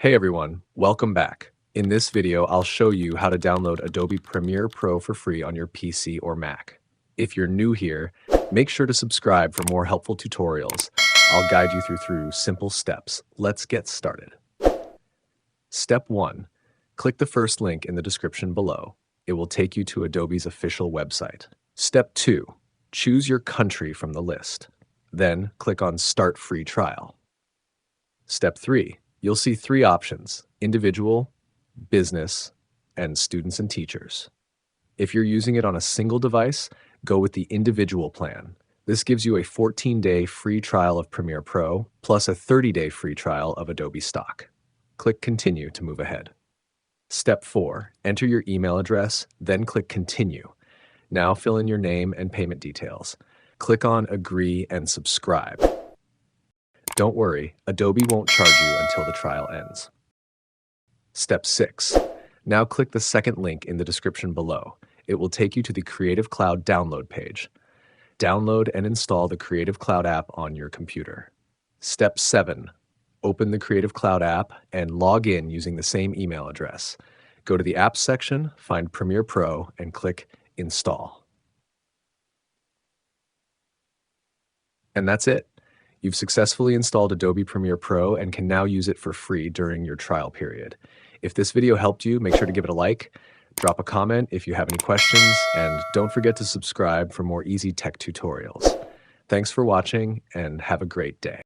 Hey everyone, welcome back. In this video, I'll show you how to download Adobe Premiere Pro for free on your PC or Mac. If you're new here, make sure to subscribe for more helpful tutorials. I'll guide you through simple steps. Let's get started. Step 1. Click the first link in the description below. It will take you to Adobe's official website. Step 2. Choose your country from the list. Then click on Start Free Trial. Step 3. You'll see 3 options: individual, business, and students and teachers. If you're using it on a single device, go with the individual plan. This gives you a 14-day free trial of Premiere Pro, plus a 30-day free trial of Adobe Stock. Click Continue to move ahead. Step 4. Enter your email address, then click Continue. Now fill in your name and payment details. Click on Agree and Subscribe. Don't worry, Adobe won't charge you until the trial ends. Step 6. Now click the second link in the description below. It will take you to the Creative Cloud download page. Download and install the Creative Cloud app on your computer. Step 7. Open the Creative Cloud app and log in using the same email address. Go to the Apps section, find Premiere Pro, and click Install. And that's it. You've successfully installed Adobe Premiere Pro and can now use it for free during your trial period. If this video helped you, make sure to give it a like, drop a comment if you have any questions, and don't forget to subscribe for more easy tech tutorials. Thanks for watching and have a great day.